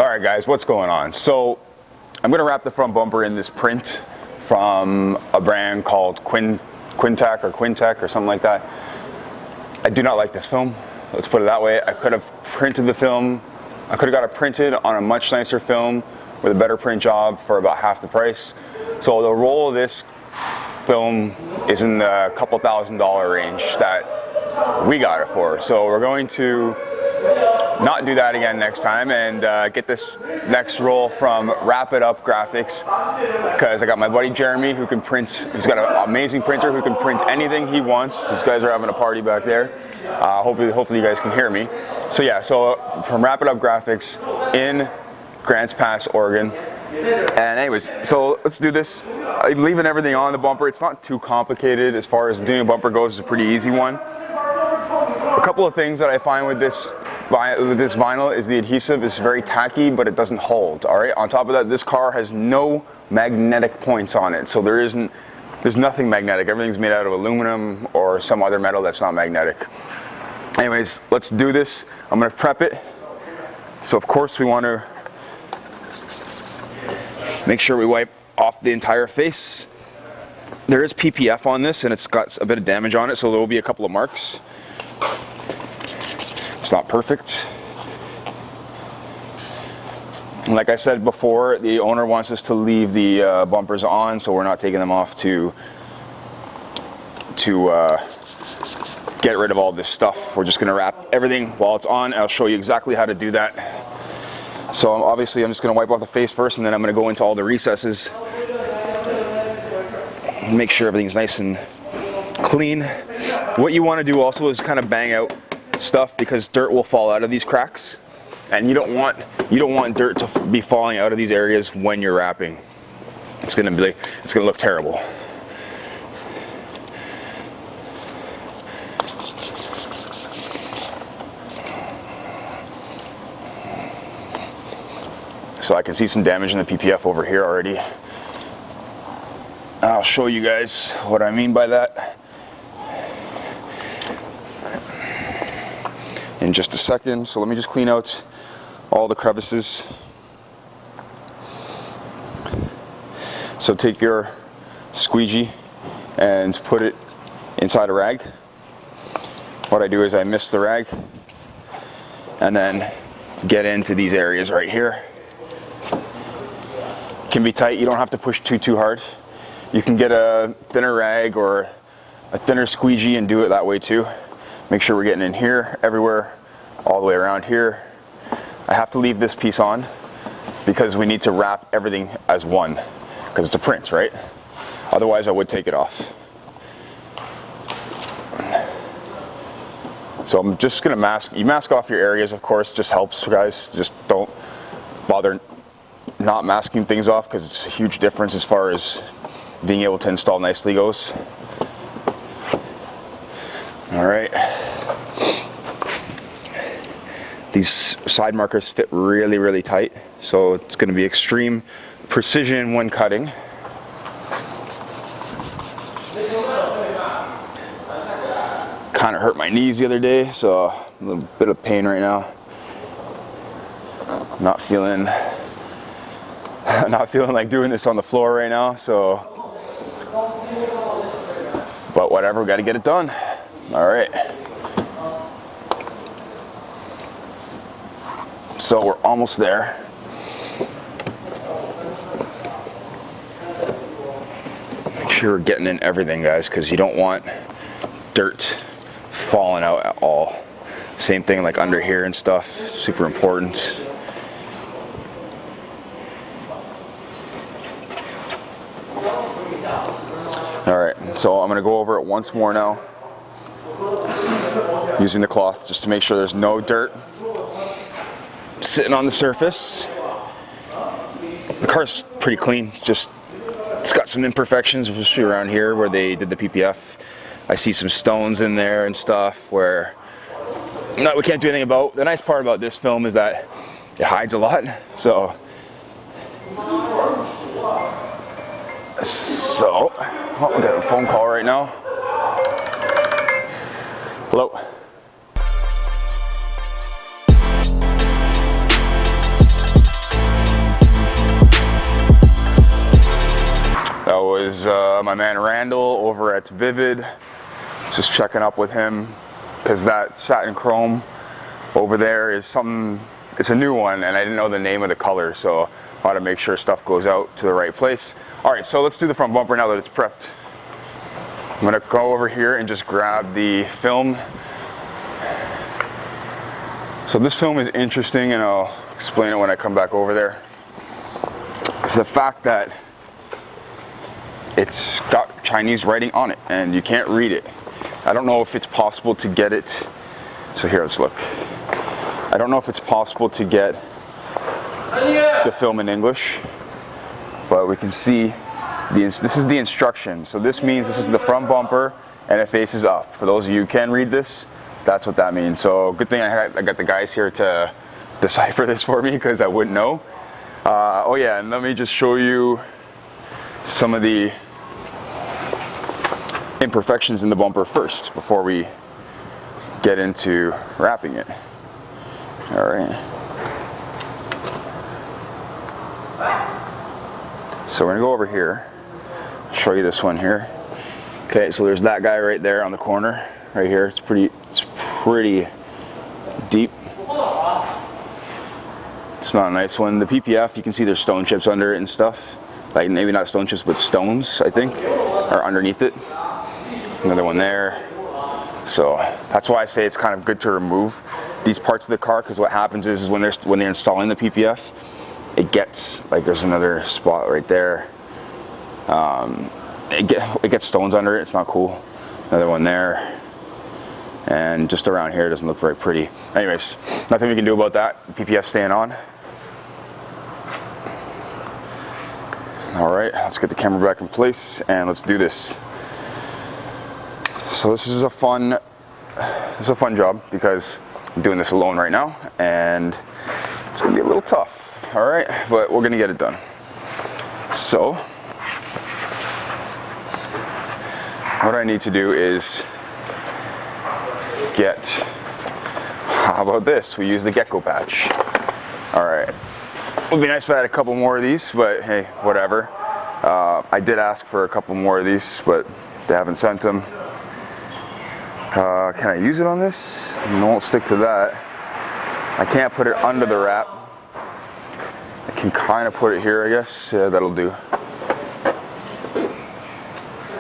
Alright guys, what's going on? So I'm going to wrap the front bumper in this print from a brand called Quintac or something like that. I do not like this film. Let's put it that way. I could have printed the film. I could have got it printed on a much nicer film with a better print job for about half the price. So the roll of this film is in the couple $1,000 range that we got it for. So we're going to not do that again next time and get this next roll from Wrap It Up Graphics, because I got my buddy Jeremy who can print. He's got an amazing printer who can print anything he wants. These guys are having a party back there. Hopefully you guys can hear me. So yeah, so from Wrap It Up Graphics in Grants Pass, Oregon. And anyways, so let's do this. I'm leaving everything on the bumper. It's not too complicated as far as doing a bumper goes. It's a pretty easy one. A couple of things that I find with this vinyl is the adhesive is very tacky, but it doesn't hold. All right. On top of that, this car has no magnetic points on it, so there's nothing magnetic. Everything's made out of aluminum or some other metal that's not magnetic. Anyways, let's do this. I'm gonna prep it. So of course we want to make sure we wipe off the entire face. There is PPF on this, and it's got a bit of damage on it, so there will be a couple of marks. It's not perfect. And like I said before, the owner wants us to leave the bumpers on, so we're not taking them off to get rid of all this stuff. We're just going to wrap everything while it's on. I'll show you exactly how to do that. So obviously I'm just going to wipe off the face first, and then I'm going to go into all the recesses and make sure everything's nice and clean. What you want to do also is kind of bang out stuff, because dirt will fall out of these cracks, and you don't want dirt to be falling out of these areas when you're wrapping. It's going to look terrible. So I can see some damage in the PPF over here already. I'll show you guys what I mean by that in just a second. So let me just clean out all the crevices. So take your squeegee and put it inside a rag. What I do is I mist the rag and then get into these areas right here. Can be tight. You don't have to push too hard. You can get a thinner rag or a thinner squeegee and do it that way too. Make sure we're getting in here, everywhere, all the way around here. I have to leave this piece on because we need to wrap everything as one, because it's a print, right? Otherwise I would take it off. So I'm just gonna mask off your areas, of course. Just helps, guys. Just don't bother not masking things off, because it's a huge difference as far as being able to install nicely goes. All right. These side markers fit really tight, so it's going to be extreme precision when cutting. Kind of hurt my knees the other day, so a little bit of pain right now. Not feeling like doing this on the floor right now, so, but whatever, we got to get it done. All right. So we're almost there. Make sure we're getting in everything, guys, because you don't want dirt falling out at all. Same thing like under here and stuff, super important. Alright, so I'm going to go over it once more now, using the cloth just to make sure there's no dirt sitting on the surface. The car's pretty clean, it's got some imperfections, especially around here where they did the PPF. I see some stones in there and stuff where we can't do anything about. The nice part about this film is that it hides a lot, so oh, we got a phone call right now. Hello. is my man Randall over at Vivid. Just checking up with him because that satin chrome over there is something, it's a new one and I didn't know the name of the color, so I want to make sure stuff goes out to the right place. Alright, so let's do the front bumper now that it's prepped. I'm going to go over here and just grab the film. So this film is interesting and I'll explain it when I come back over there. The fact that it's got Chinese writing on it and you can't read it. I don't know if it's possible to get it. So here, let's look. I don't know if it's possible to get the film in English, but we can see this is the instruction. So this means this is the front bumper and it faces up. For those of you who can read this, that's what that means. So good thing I got the guys here to decipher this for me because I wouldn't know. Oh yeah, and let me just show you some of the imperfections in the bumper first before we get into wrapping it. All right. So we're gonna go over here, show you this one here. Okay, so there's that guy right there on the corner, right here. It's pretty deep. It's not a nice one. The PPF, you can see there's stone chips under it and stuff. Like maybe not stone chips, but stones, I think, are underneath it. Another one there. So that's why I say it's kind of good to remove these parts of the car, because what happens is when they're installing the PPF, it gets, like there's another spot right there. It gets stones under it. It's not cool. Another one there. And just around here, it doesn't look very pretty. Anyways, nothing we can do about that. The PPF staying on. All right, let's get the camera back in place and let's do this. So this is a fun job because I'm doing this alone right now and it's gonna be a little tough. All right, but we're gonna get it done. So what I need to do is how about this? We use the gecko patch. All right. It would be nice if I had a couple more of these, but hey, whatever. I did ask for a couple more of these, but they haven't sent them. Can I use it on this? It won't stick to that. I can't put it under the wrap. I can kind of put it here, I guess. Yeah, that'll do.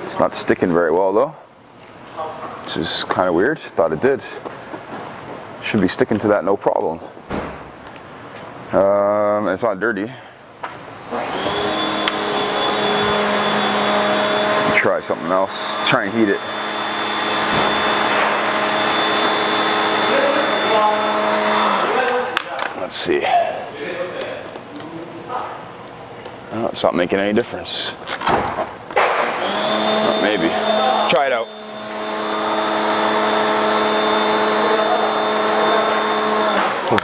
It's not sticking very well though, which is kind of weird. Thought it did. Should be sticking to that no problem. It's not dirty. Try something else. Try and heat it. Let's see. Oh, it's not making any difference. Oh, maybe. Try it out.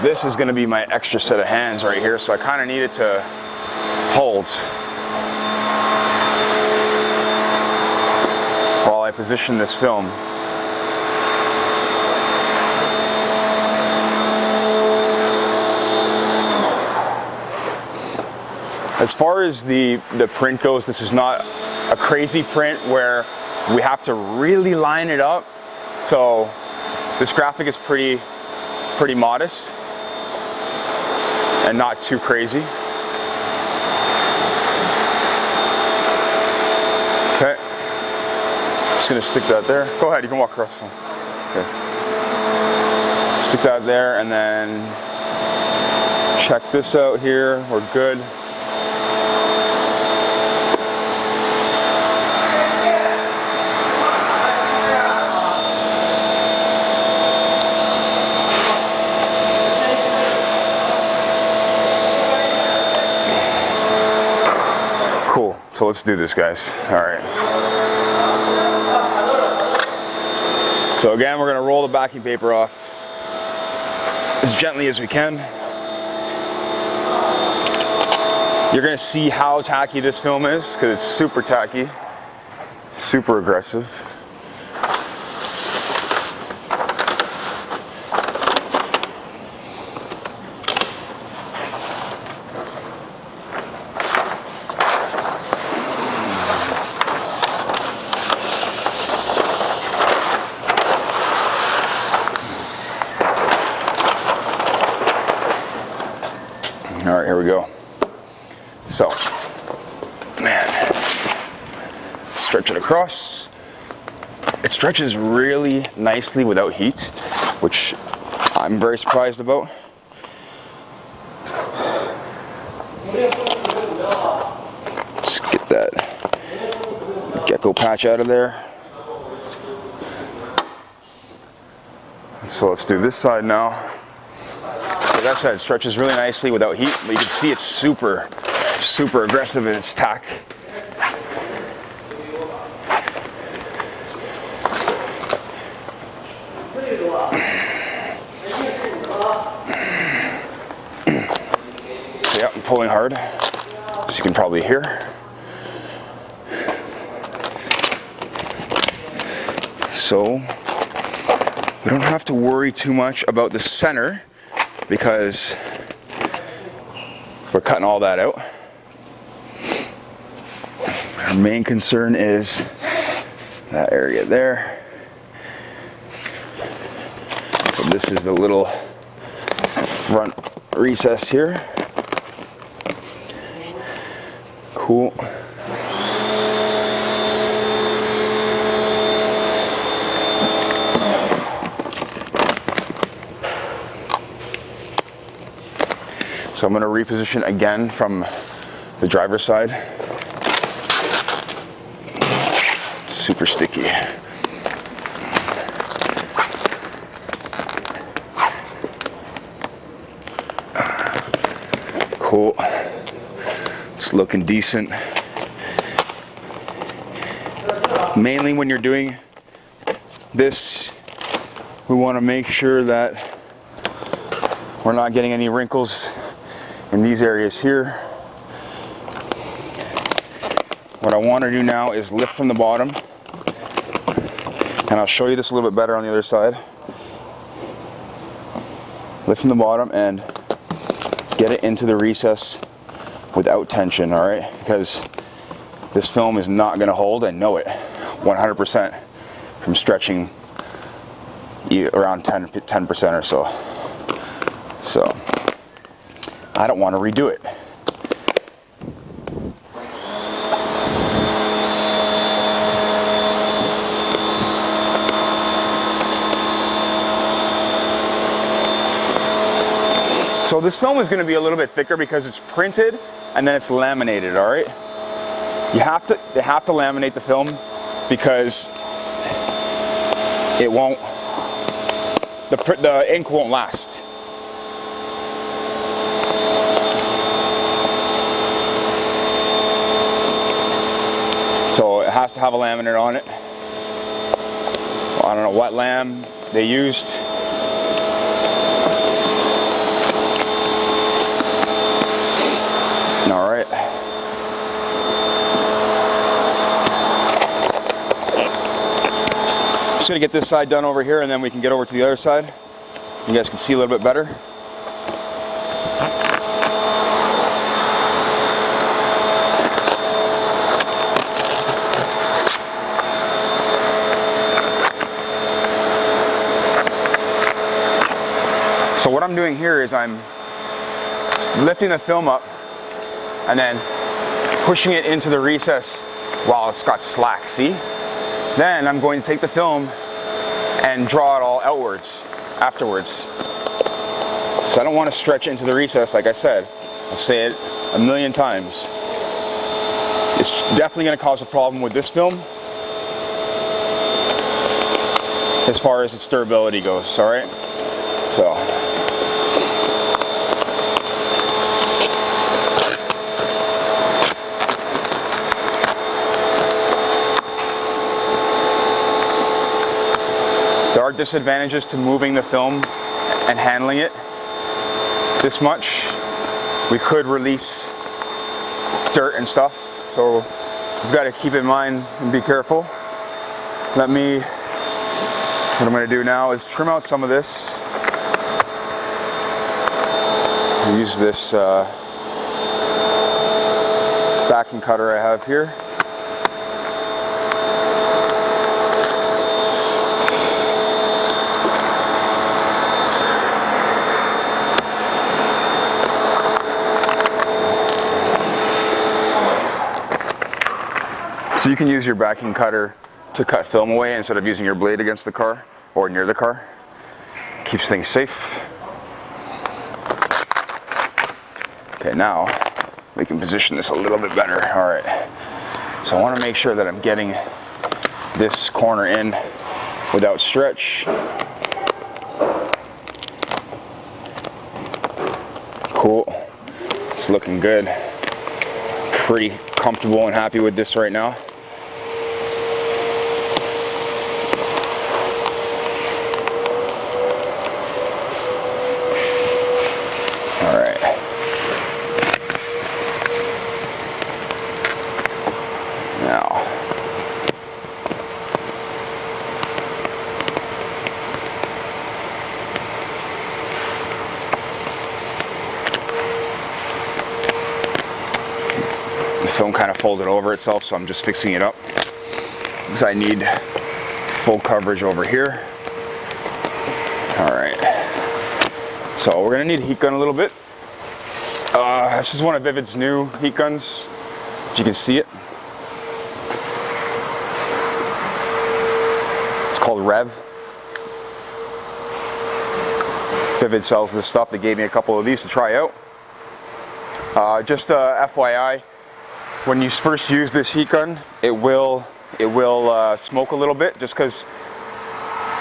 This is going to be my extra set of hands right here, so I kind of need it to hold while I position this film. As far as the print goes, this is not a crazy print where we have to really line it up. So this graphic is pretty modest and not too crazy. Okay, just gonna stick that there. Go ahead, you can walk across. Okay, stick that there and then check this out here. We're good. So let's do this, guys. All right. So again, we're gonna roll the backing paper off as gently as we can. You're gonna see how tacky this film is because it's super tacky, super aggressive. There we go. So, man, stretch it across. It stretches really nicely without heat, which I'm very surprised about. Let's get that gecko patch out of there. So let's do this side now. So that side stretches really nicely without heat, but you can see it's super aggressive in its tack. So yeah, I'm pulling hard, as you can probably hear. So we don't have to worry too much about the center because we're cutting all that out. Our main concern is that area there. So this is the little front recess here. Cool. So I'm going to reposition again from the driver's side. Super sticky. Cool. It's looking decent. Mainly when you're doing this, we want to make sure that we're not getting any wrinkles in these areas here. What I want to do now is lift from the bottom, and I'll show you this a little bit better on the other side. Lift from the bottom and get it into the recess without tension, all right? Because this film is not going to hold, I know it 100% from stretching around 10% or so. So I don't want to redo it. So this film is going to be a little bit thicker because it's printed and then it's laminated, all right? They have to laminate the film because it won't, the ink won't last. So it has to have a laminate on it. I don't know what lam they used. All right. Just gonna get this side done over here and then we can get over to the other side. You guys can see a little bit better. So what I'm doing here is I'm lifting the film up and then pushing it into the recess while it's got slack, see? Then I'm going to take the film and draw it all outwards afterwards. So I don't want to stretch into the recess, like I said. I'll say it a million times. It's definitely going to cause a problem with this film as far as its durability goes, all right? So. There are disadvantages to moving the film and handling it this much. We could release dirt and stuff, so you've got to keep in mind and be careful. What I'm going to do now is trim out some of this. Use this backing cutter I have here. So you can use your backing cutter to cut film away instead of using your blade against the car or near the car. Keeps things safe. Okay, now we can position this a little bit better. All right. So I want to make sure that I'm getting this corner in without stretch. Cool. It's looking good. Pretty comfortable and happy with this right now. All right. Now, the film kind of folded over itself, so I'm just fixing it up because I need full coverage over here. All right. So we're gonna need a heat gun a little bit. This is one of Vivid's new heat guns, if you can see it. It's called Rev. Vivid sells this stuff. They gave me a couple of these to try out. Just FYI, when you first use this heat gun, it will smoke a little bit, just because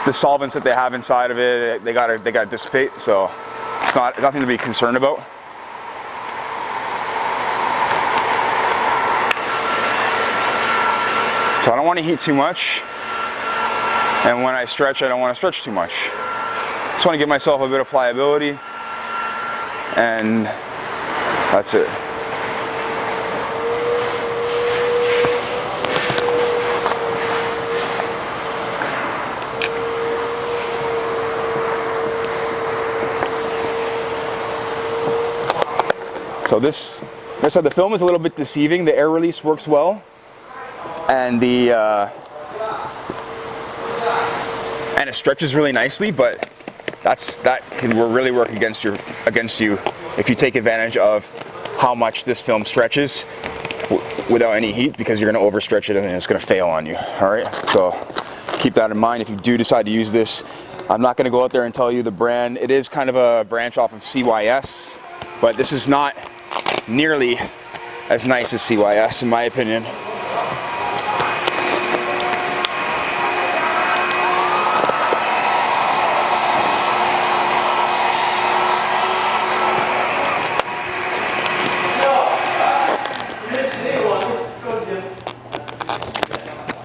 the solvents that they have inside of it, they gotta dissipate. So it's nothing to be concerned about. So I don't want to heat too much, and when I stretch, I don't want to stretch too much. Just want to give myself a bit of pliability, and that's it. So this, like I said, the film is a little bit deceiving. The air release works well, and and it stretches really nicely, but that can really work against you if you take advantage of how much this film stretches without any heat, because you're going to overstretch it and it's going to fail on you. All right, so keep that in mind if you do decide to use this. I'm not going to go out there and tell you the brand. It is kind of a branch off of CYS, but this is not nearly as nice as CYS in my opinion.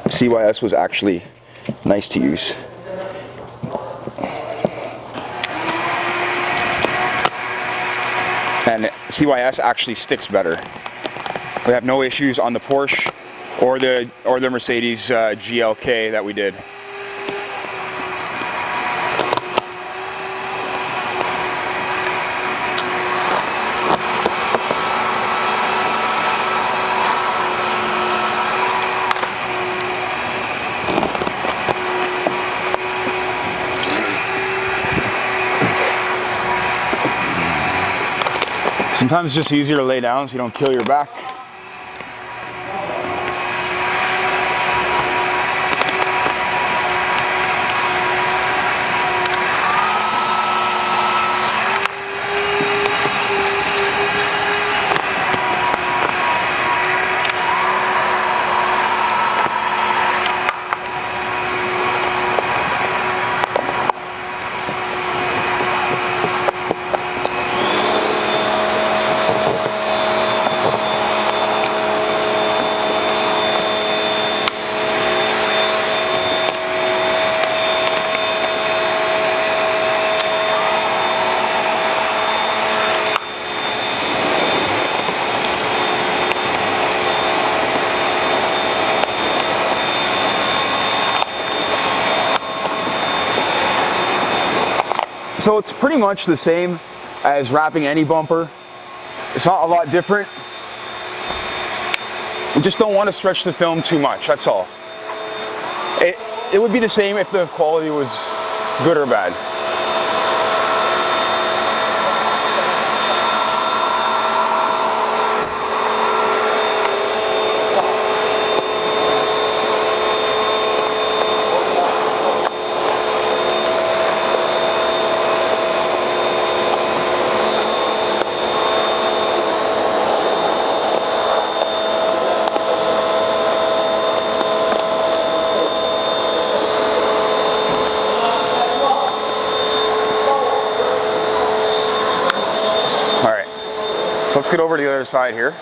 CYS was actually nice to use. And CYS actually sticks better. We have no issues on the Porsche or the Mercedes GLK that we did. Sometimes it's just easier to lay down so you don't kill your back. So it's pretty much the same as wrapping any bumper. It's not a lot different. We just don't want to stretch the film too much, that's all. It would be the same if the quality was good or bad. So let's get over to the other side here.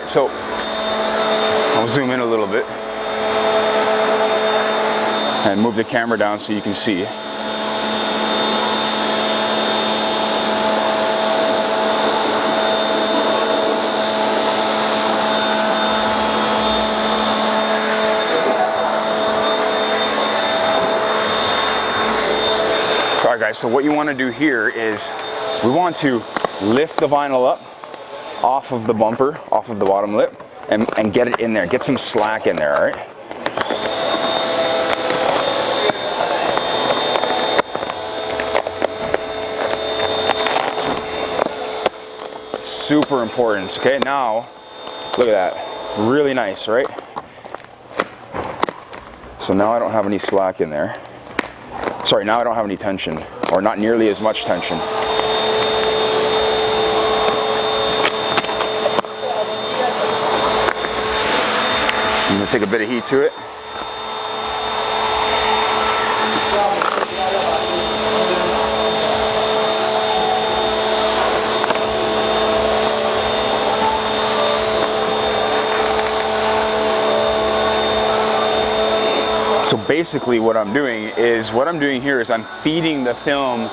So I'll zoom in a little bit and move the camera down so you can see. Alright guys, so what you want to do here is we want to lift the vinyl up off of the bumper, off of the bottom lip, and get it in there. Get some slack in there, all right? Super important. Okay, now, look at that. Really nice, right? So now I don't have any slack in there. Sorry, now I don't have any tension, or not nearly as much tension. I'm going to take a bit of heat to it. So basically what I'm doing here is I'm feeding the film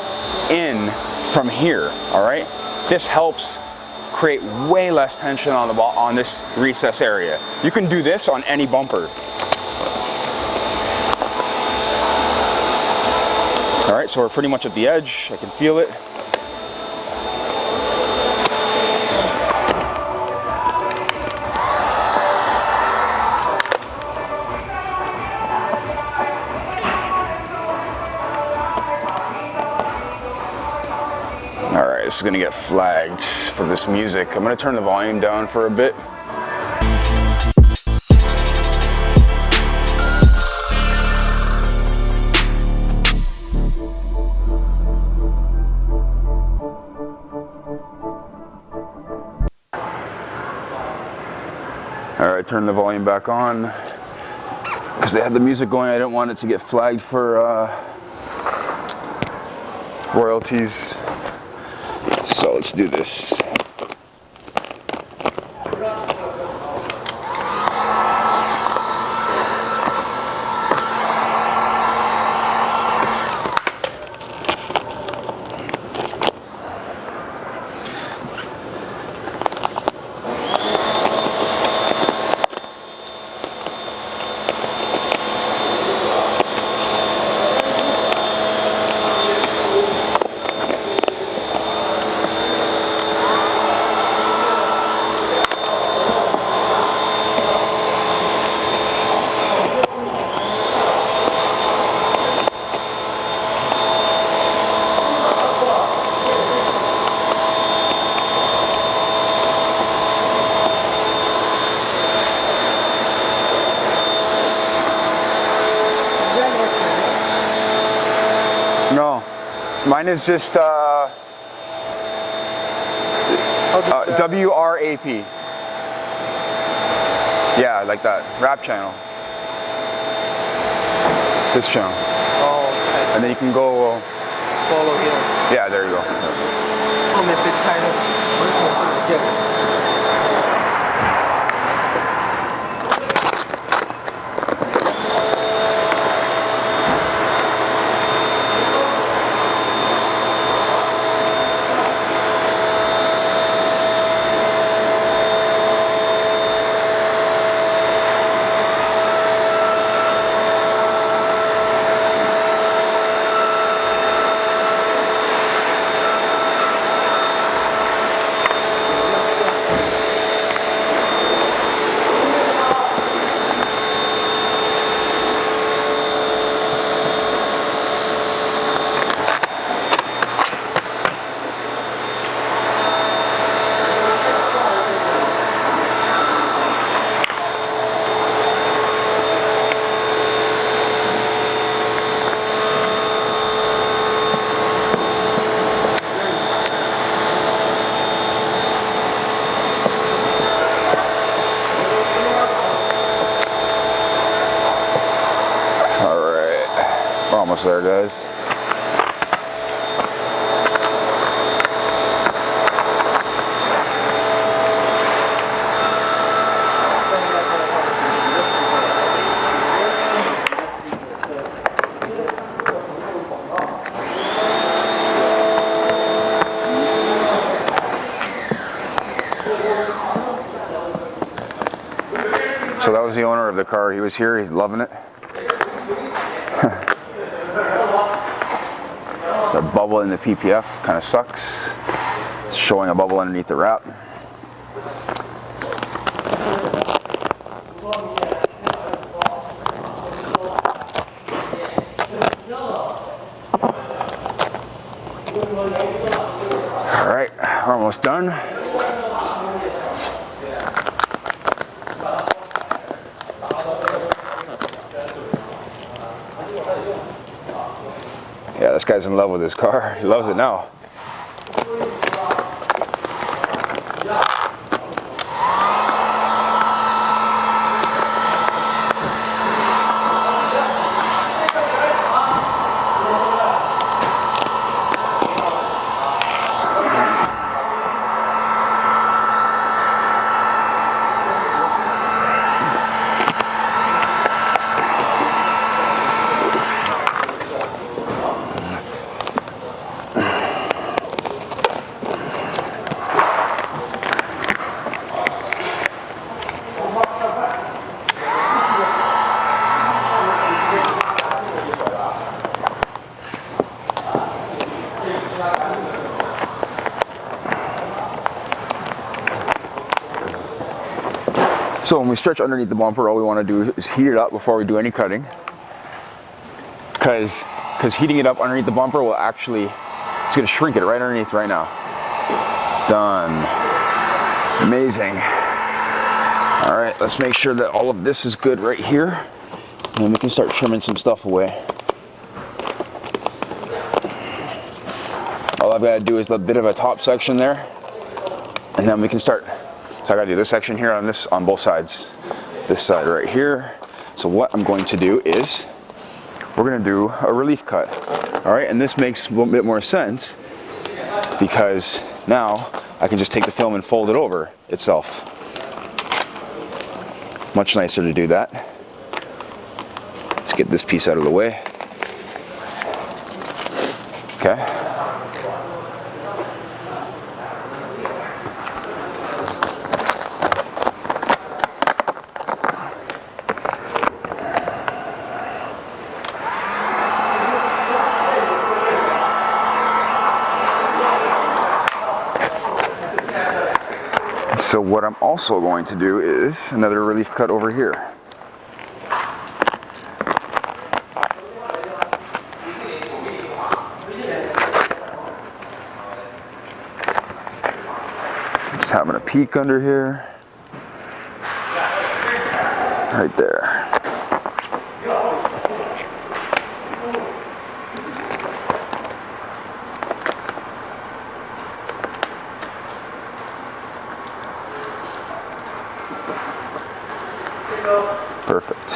in from here, all right? This helps create way less tension on this recess area. You can do this on any bumper. All right, so we're pretty much at the edge. I can feel it. This is going to get flagged for this music. I'm going to turn the volume down for a bit. All right, turn the volume back on because they had the music going. I didn't want it to get flagged for royalties. So let's do this. No, mine is just WRAP. Yeah, like that, rap channel. This channel. Oh, okay. And then you can go. Follow here. Yeah, there you go. We're almost there, guys. So that was the owner of the car. He was here. He's loving it. There's a bubble in the PPF, kind of sucks. It's showing a bubble underneath the wrap. All right, we're almost done. Yeah, this guy's in love with his car. He loves it now. So when we stretch underneath the bumper, all we want to do is heat it up before we do any cutting. Because heating it up underneath the bumper will actually, it's going to shrink it right underneath right now. Done. Amazing. All right, let's make sure that all of this is good right here. And then we can start trimming some stuff away. All I've got to do is a bit of a top section there. And then we can start. So I gotta do this section here on both sides. This side right here. So what I'm going to do is, we're gonna do a relief cut. All right, and this makes a bit more sense because now I can just take the film and fold it over itself. Much nicer to do that. Let's get this piece out of the way. Okay. So what I'm also going to do is another relief cut over here. Just having a peek under here. Right there. Perfect.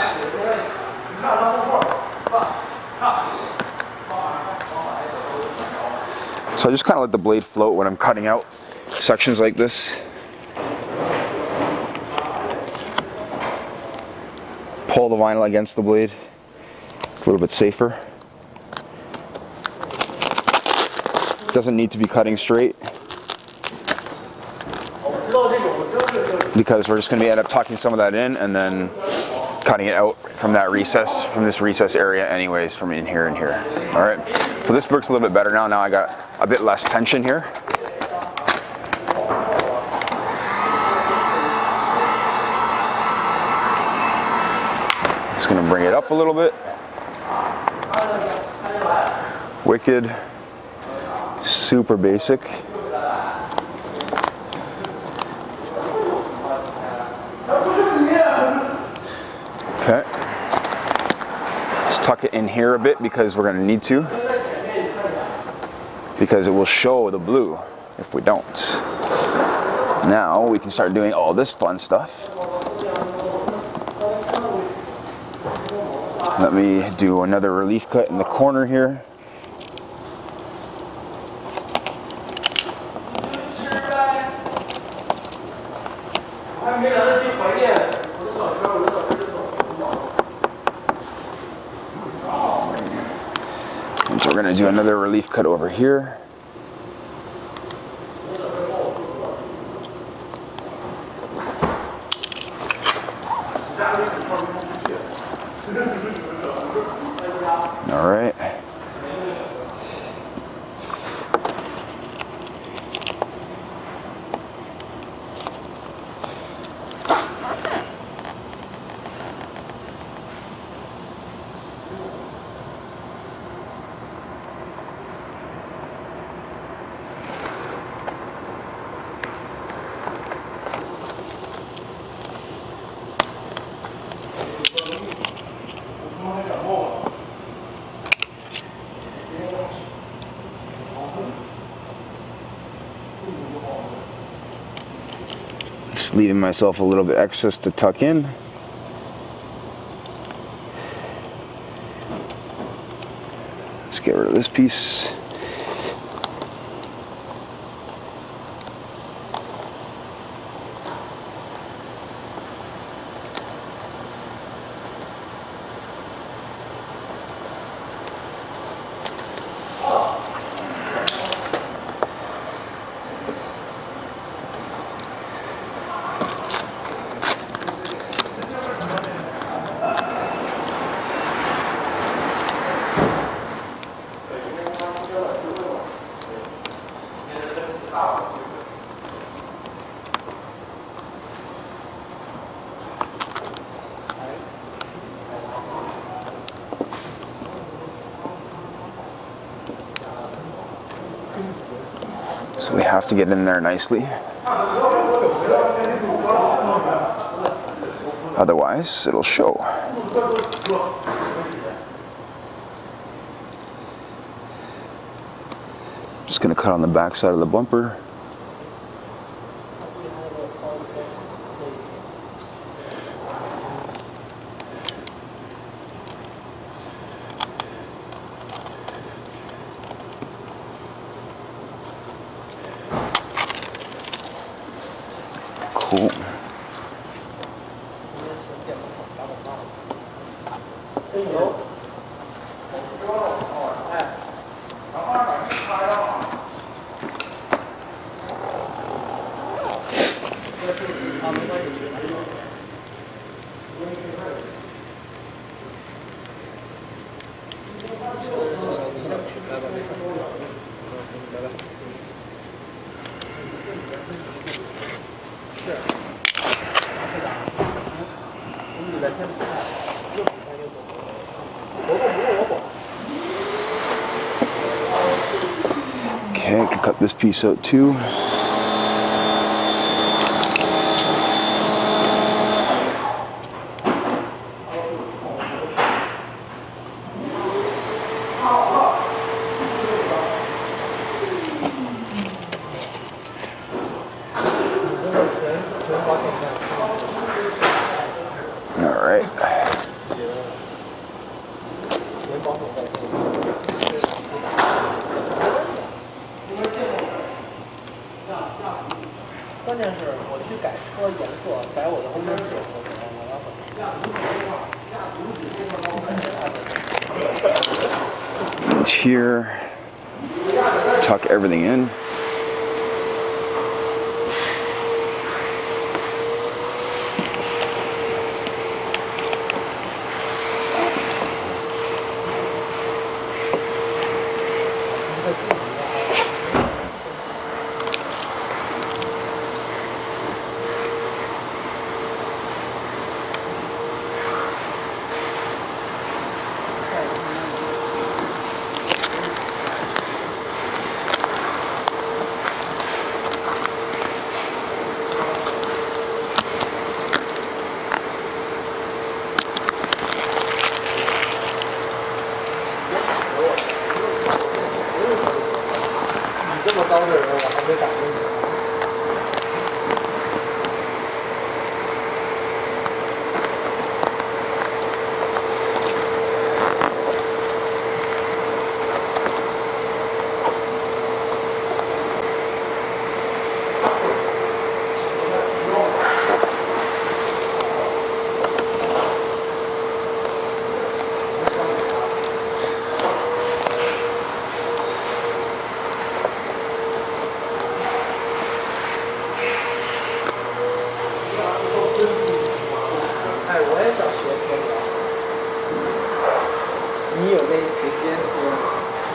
So I just kind of let the blade float when I'm cutting out sections like this. Pull the vinyl against the blade. It's a little bit safer. Doesn't need to be cutting straight, because we're just going to end up tucking some of that in and then cutting it out from that recess, from this recess area anyways, from in here and here. All right, so this works a little bit better now. Now I got a bit less tension here. Just going to bring it up a little bit. Wicked. Super basic. Okay. Let's tuck it in here a bit because we're going to need to. Because it will show the blue if we don't. Now we can start doing all this fun stuff. Let me do another relief cut in the corner here. And so we're going to do another relief cut over here. All right. Just leaving myself a little bit excess to tuck in. Let's get rid of this piece. So we have to get in there nicely. Otherwise, it'll show. Just going to cut on the back side of the bumper. Cool. Okay, I can cut this piece out too. All right. And here, tuck everything in.你有那时间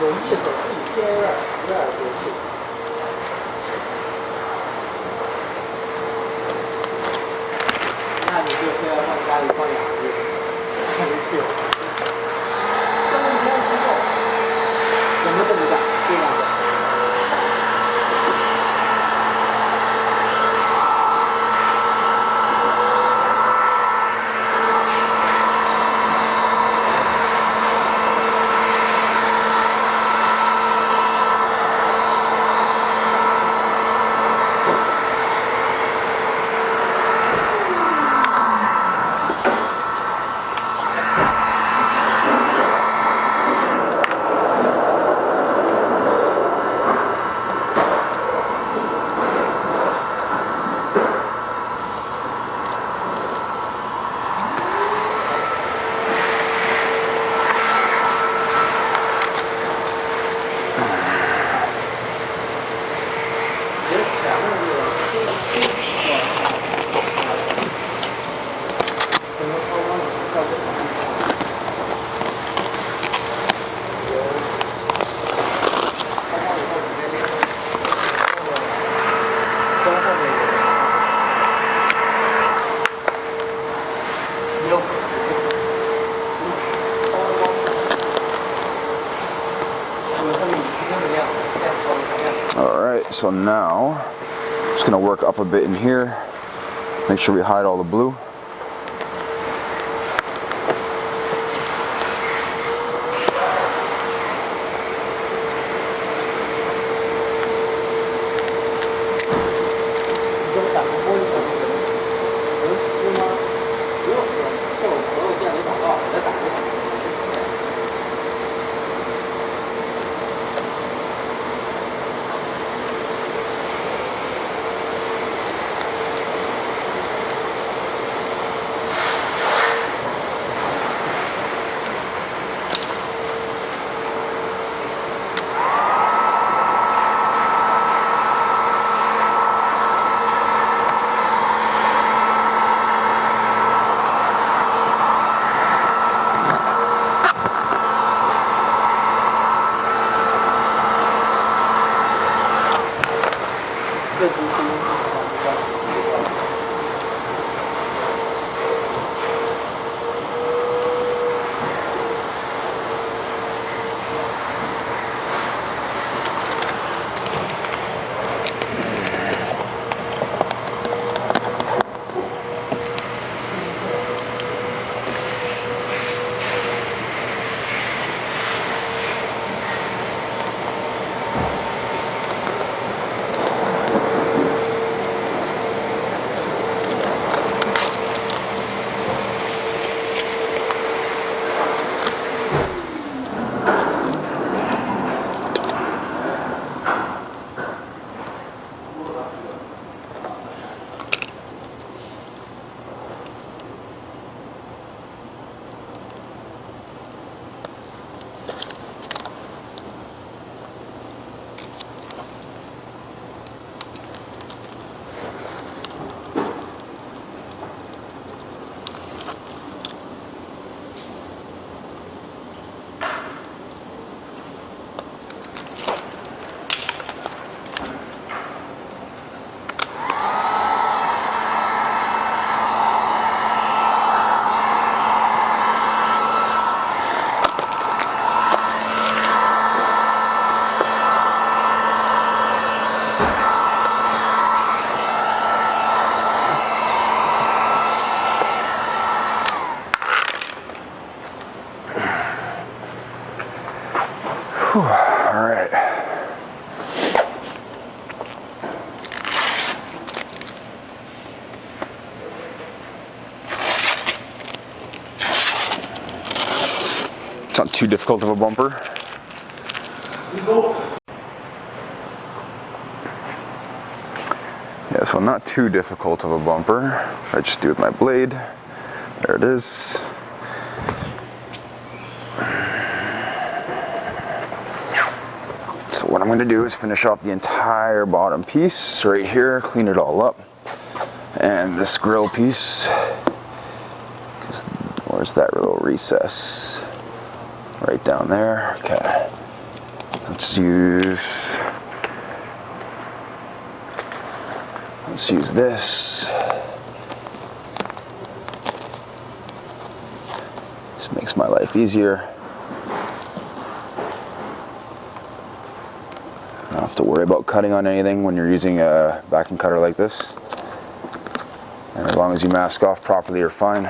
有意思，一天要12多次。那你就是要上家里放2个月，看你去。3天之后，怎么这么干？这样的。Alright, so now just gonna work up a bit in here, make sure we hide all the blue. Whew, all right. It's not too difficult of a bumper. Yeah, so not too difficult of a bumper. I just do with my blade. There it is. So what I'm going to do is finish off the entire bottom piece right here, clean it all up. And this grill piece, where's that little recess? Right down there. Okay. Let's use this. This makes my life easier. I don't have to worry about cutting on anything when you're using a vacuum cutter like this. And as long as you mask off properly, you're fine.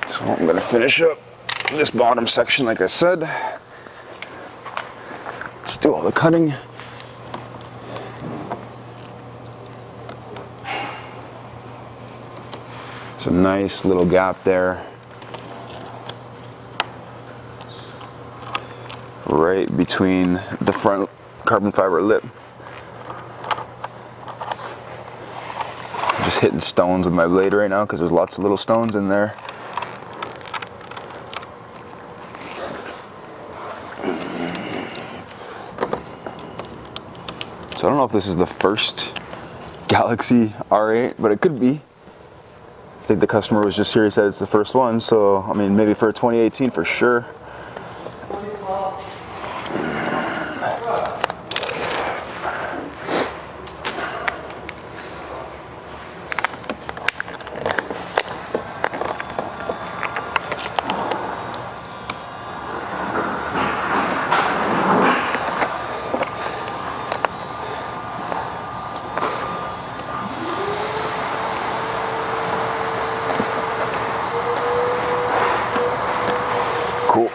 So I'm going to finish up this bottom section like I said. Let's do all the cutting. It's a nice little gap there. Right between the front carbon fiber lip. I'm just hitting stones with my blade right now because there's lots of little stones in there. So I don't know if this is the first Galaxy R8, but it could be. I think the customer was just here, he said it's the first one, so I mean maybe for 2018 for sure. Cool.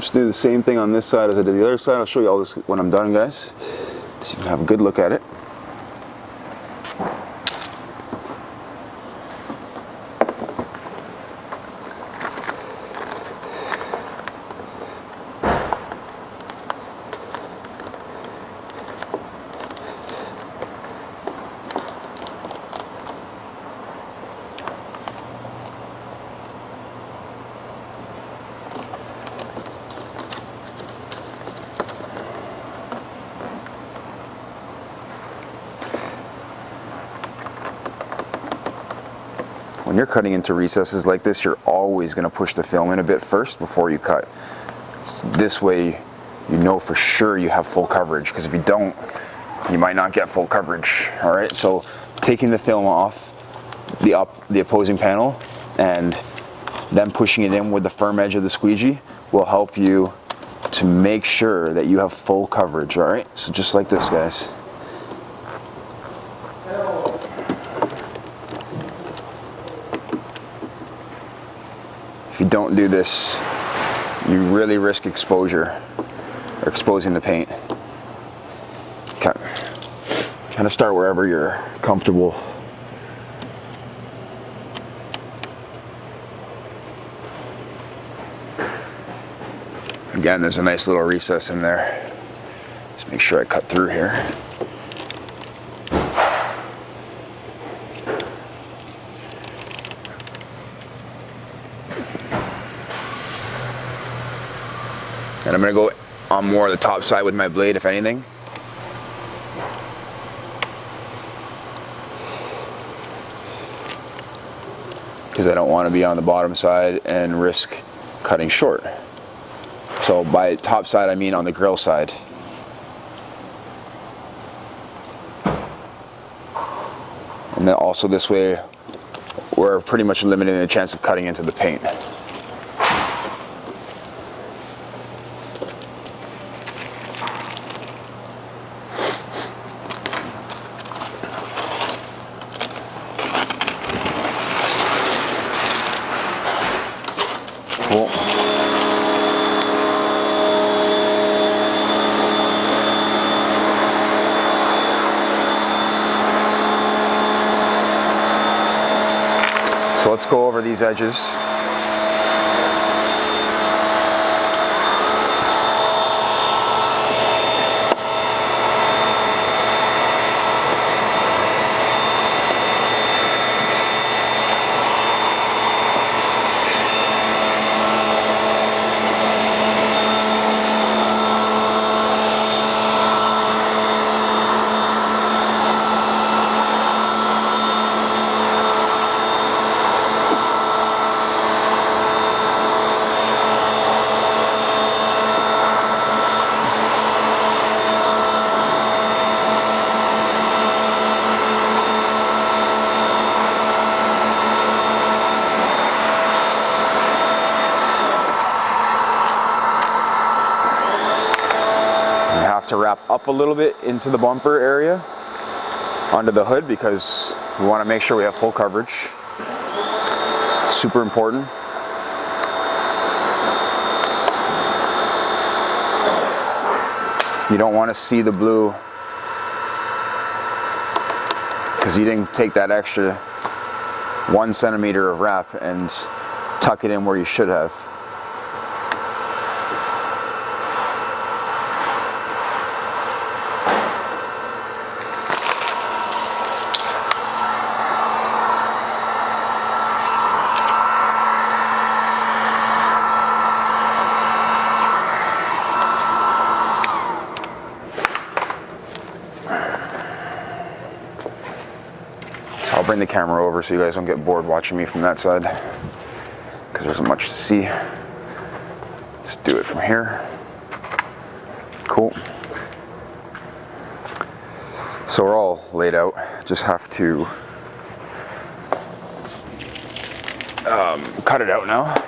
Just do the same thing on this side as I did the other side. I'll show you all this when I'm done, guys, so you can have a good look at it. When you're cutting into recesses like this, you're always going to push the film in a bit first before you cut. This way you know for sure you have full coverage, because if you don't, you might not get full coverage. All right, so taking the film off the opposing panel and then pushing it in with the firm edge of the squeegee will help you to make sure that you have full coverage. All right, so just like this, guys. If you don't do this, you really risk exposure or exposing the paint. Kind of start wherever you're comfortable. Again, there's a nice little recess in there. Just make sure I cut through here. And I'm going to go on more of the top side with my blade, if anything. Because I don't want to be on the bottom side and risk cutting short. So by top side, I mean on the grill side. And then also this way, we're pretty much limiting the chance of cutting into the paint. Cool. So let's go over these edges. To wrap up a little bit into the bumper area onto the hood, because we want to make sure we have full coverage. Super important. You don't want to see the blue because you didn't take that extra 1 centimeter of wrap and tuck it in where you should have. I'll bring the camera over so you guys don't get bored watching me from that side, because there isn't much to see. Let's do it from here. Cool. So we're all laid out. Just have to cut it out now.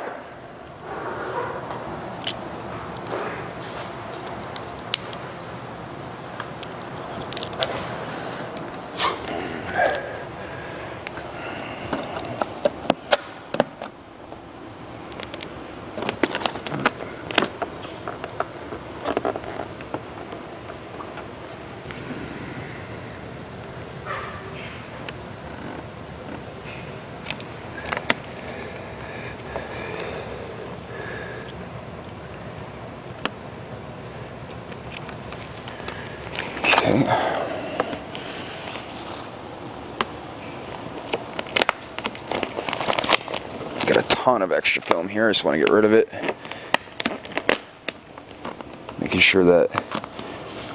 Okay. Got a ton of extra film here, I just want to get rid of it. Making sure that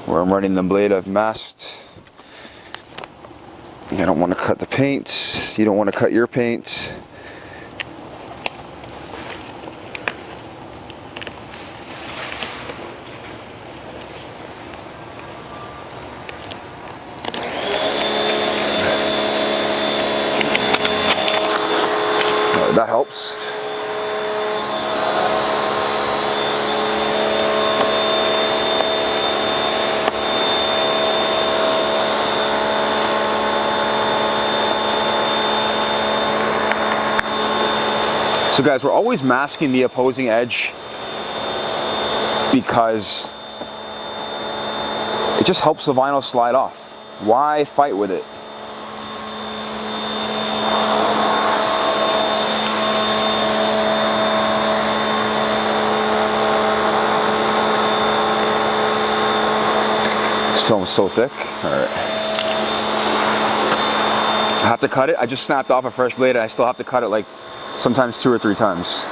where I'm running the blade I've masked. I don't want to cut the paint. You don't want to cut your paint. That helps. So guys, we're always masking the opposing edge because it just helps the vinyl slide off. Why fight with it? This film is so thick. All right. I have to cut it. I just snapped off a fresh blade and I still have to cut it like sometimes 2 or 3 times.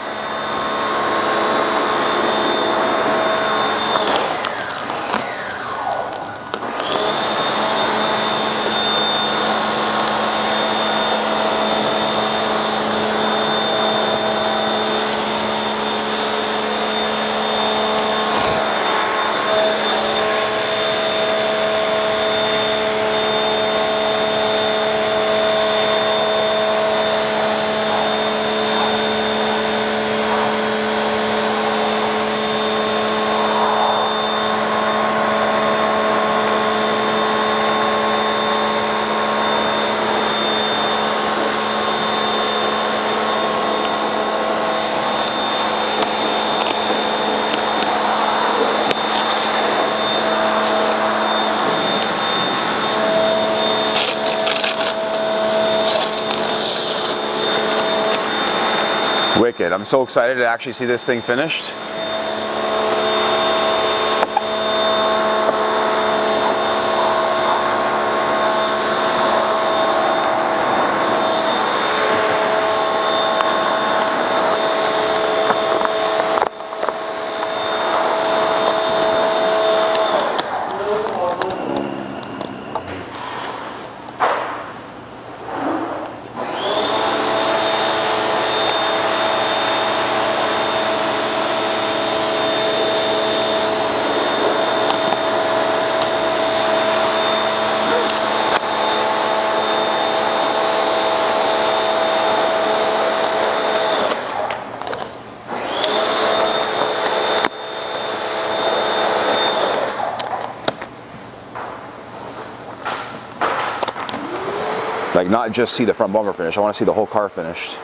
Wicked. I'm so excited to actually see this thing finished. Like, not just see the front bumper finished, I want to see the whole car finished.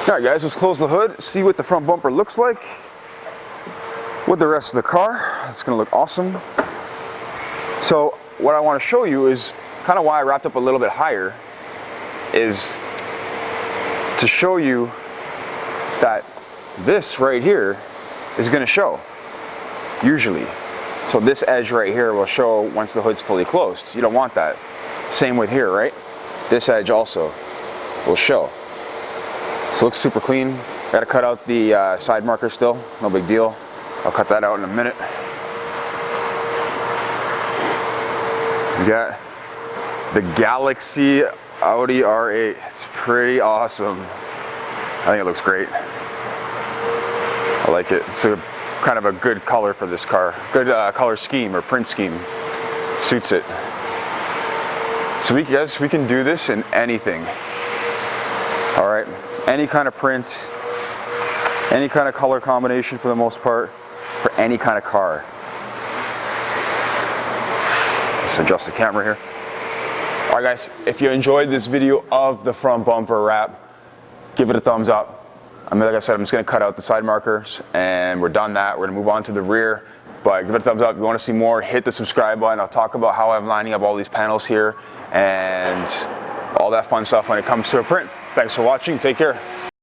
Alright guys, let's close the hood, see what the front bumper looks like with the rest of the car. It's going to look awesome. So what I want to show you is kind of why I wrapped up a little bit higher, is to show you that this right here is going to show, usually. So this edge right here will show once the hood's fully closed. You don't want that. Same with here, right? This edge also will show. So it looks super clean. Gotta cut out the side marker still, no big deal. I'll cut that out in a minute. We got the Galaxy Audi R8. It's pretty awesome. I think it looks great. I like it. It's a kind of a good color for this car. Good color scheme or print scheme. Suits it. So we can do this in anything. All right, any kind of print, any kind of color combination for the most part, for any kind of car. Let's adjust the camera here. All right guys, if you enjoyed this video of the front bumper wrap, give it a thumbs up. I mean, like I said, I'm just gonna cut out the side markers and we're done that. We're gonna move on to the rear, but give it a thumbs up. If you wanna see more, hit the subscribe button. I'll talk about how I'm lining up all these panels here and all that fun stuff when it comes to a print. Thanks for watching, take care.